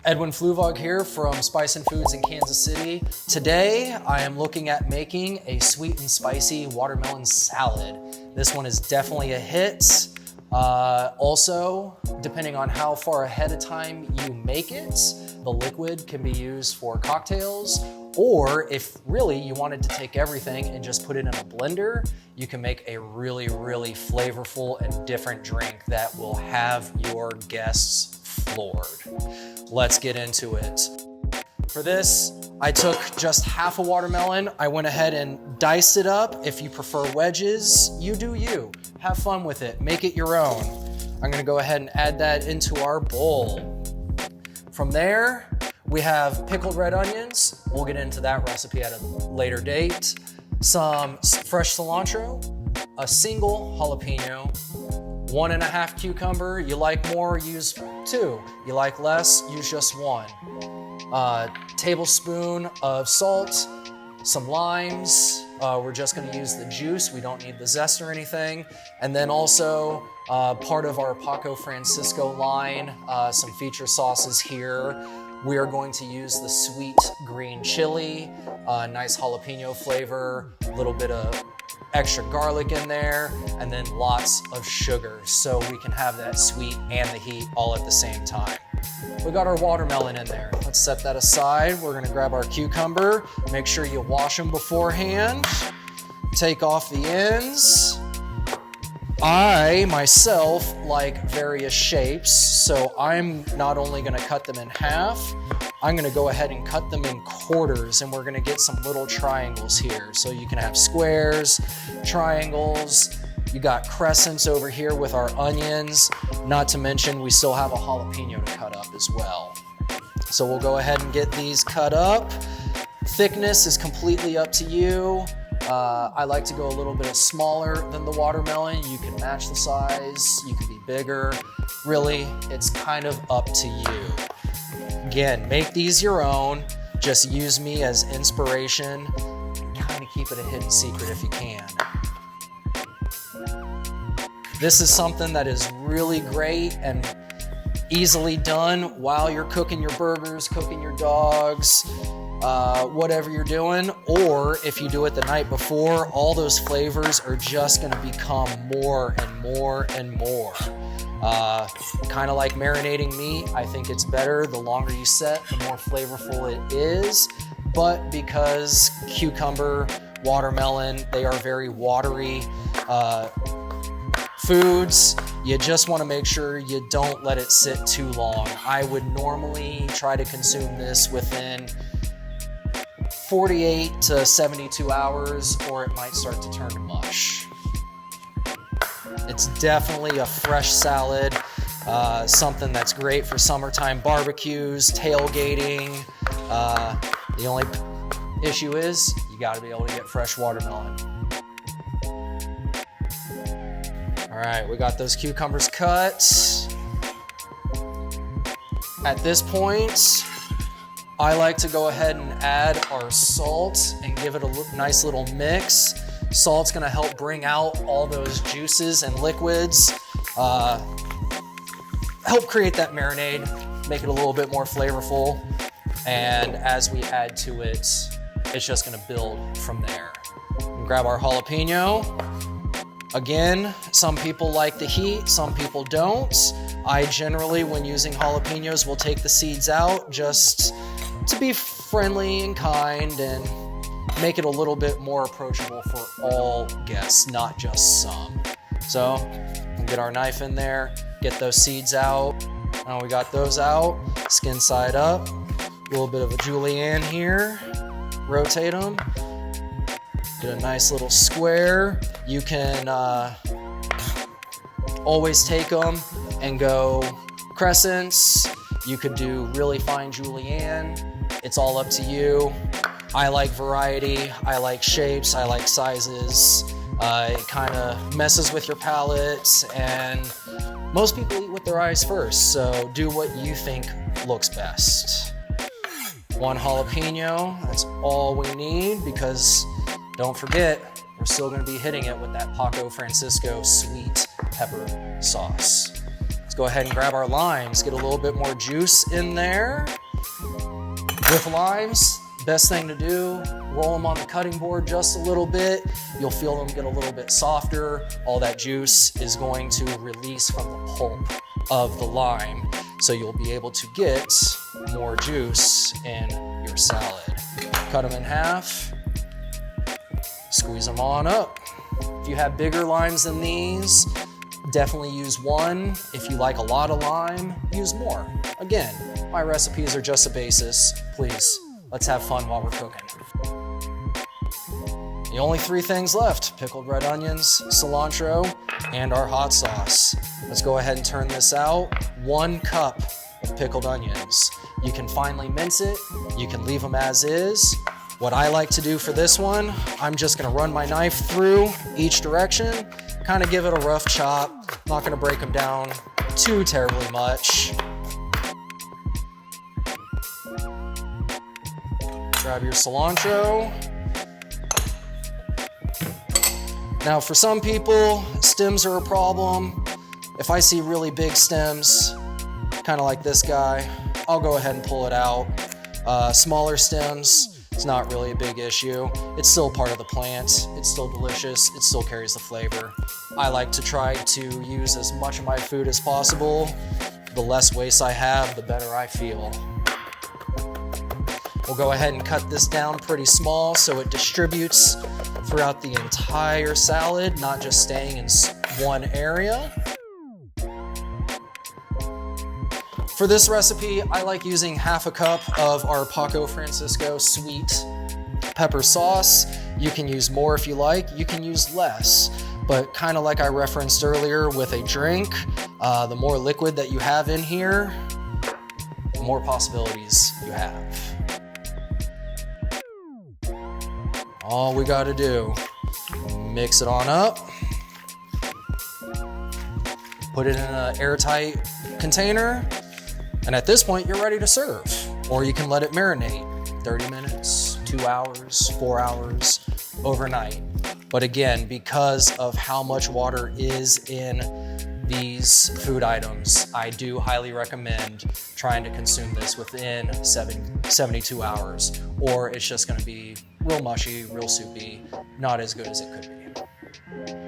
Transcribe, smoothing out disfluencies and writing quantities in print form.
Edwin Fluvog here from Spicin Foods in Kansas City. Today, I am looking at making a sweet and spicy watermelon salad. This one is definitely a hit. Also, depending on how far ahead of time you make it, the liquid can be used for cocktails, or if really you wanted to take everything and just put it in a blender, you can make a really, really flavorful and different drink that will have your guests floored. Let's get into it. For this, I took just half a watermelon. I went ahead and diced it up. If you prefer wedges, you do you. Have fun with it, make it your own. I'm gonna go ahead and add that into our bowl. From there, we have pickled red onions. We'll get into that recipe at a later date. Some fresh cilantro, a single jalapeno, 1.5 cucumber. You like more, use 2. You like less, use just 1. Tablespoon of salt, some limes. We're just gonna use the juice. We don't need the zest or anything. And then also part of our Paco Francisco line, some feature sauces here. We are going to use the sweet green chili, nice jalapeno flavor, a little bit of extra garlic in there, and then lots of sugar so we can have that sweet and the heat all at the same time. We got our watermelon in there. Let's set that aside. We're gonna grab our cucumber. Make sure you wash them beforehand. Take off the ends. I, myself, like various shapes, so I'm not only gonna cut them in half, I'm gonna go ahead and cut them in quarters, and we're gonna get some little triangles here. So you can have squares, triangles, you got crescents over here with our onions, not to mention we still have a jalapeno to cut up as well. So we'll go ahead and get these cut up. Thickness is completely up to you. I like to go a little bit smaller than the watermelon. You can match the size, you can be bigger. Really, it's kind of up to you. Again, make these your own. Just use me as inspiration. Kind of keep it a hidden secret if you can. This is something that is really great and easily done while you're cooking your burgers, cooking your dogs, whatever you're doing, or if you do it the night before, all those flavors are just gonna become more and more and more. Kind of like marinating meat, I think it's better the longer you set, the more flavorful it is, but because cucumber, watermelon, they are very watery foods, you just want to make sure you don't let it sit too long. I would normally try to consume this within 48 to 72 hours, or it might start to turn to mush. It's definitely a fresh salad, something that's great for summertime barbecues, tailgating. The only issue is you got to be able to get fresh watermelon. All right, we got those cucumbers cut. At this point, I like to go ahead and add our salt and give it a nice little mix. Salt's gonna help bring out all those juices and liquids, help create that marinade, make it a little bit more flavorful. And as we add to it, it's just gonna build from there. Grab our jalapeno. Again, some people like the heat, some people don't. I generally, when using jalapenos, will take the seeds out just to be friendly and kind and make it a little bit more approachable for all guests, not just some. So, we'll get our knife in there, get those seeds out. Now we got those out, skin side up, a little bit of a julienne here, rotate them. Get a nice little square. You can always take them and go crescents. You could do really fine julienne. It's all up to you. I like variety. I like shapes. I like sizes. It kind of messes with your palate, and most people eat with their eyes first, so do what you think looks best. 1 jalapeno, that's all we need, because don't forget, we're still gonna be hitting it with that Paco Francisco sweet pepper sauce. Let's go ahead and grab our limes, get a little bit more juice in there. With limes, best thing to do, roll them on the cutting board just a little bit. You'll feel them get a little bit softer. All that juice is going to release from the pulp of the lime, so you'll be able to get more juice in your salad. Cut them in half, squeeze them on up. If you have bigger limes than these, definitely use one. If you like a lot of lime, use more. Again, my recipes are just a basis. Please, let's have fun while we're cooking. The only three things left: pickled red onions, cilantro, and our hot sauce. Let's go ahead and turn this out. 1 cup of pickled onions. You can finely mince it. You can leave them as is. What I like to do for this one, I'm just gonna run my knife through each direction, kind of give it a rough chop. Not gonna break them down too terribly much. Grab your cilantro. Now for some people, stems are a problem. If I see really big stems, kind of like this guy, I'll go ahead and pull it out. Smaller stems, it's not really a big issue. It's still part of the plant. It's still delicious. It still carries the flavor. I like to try to use as much of my food as possible. The less waste I have, the better I feel. We'll go ahead and cut this down pretty small so it distributes throughout the entire salad, not just staying in one area. For this recipe, I like using half a cup of our Paco Francisco sweet pepper sauce. You can use more if you like, you can use less, but kind of like I referenced earlier with a drink, the more liquid that you have in here, the more possibilities you have. All we gotta do, mix it on up, put it in an airtight container, and at this point you're ready to serve. Or you can let it marinate 30 minutes, 2 hours, 4 hours, overnight. But again, because of how much water is in these food items, I do highly recommend trying to consume this within 72 hours, or it's just gonna be real mushy, real soupy, not as good as it could be.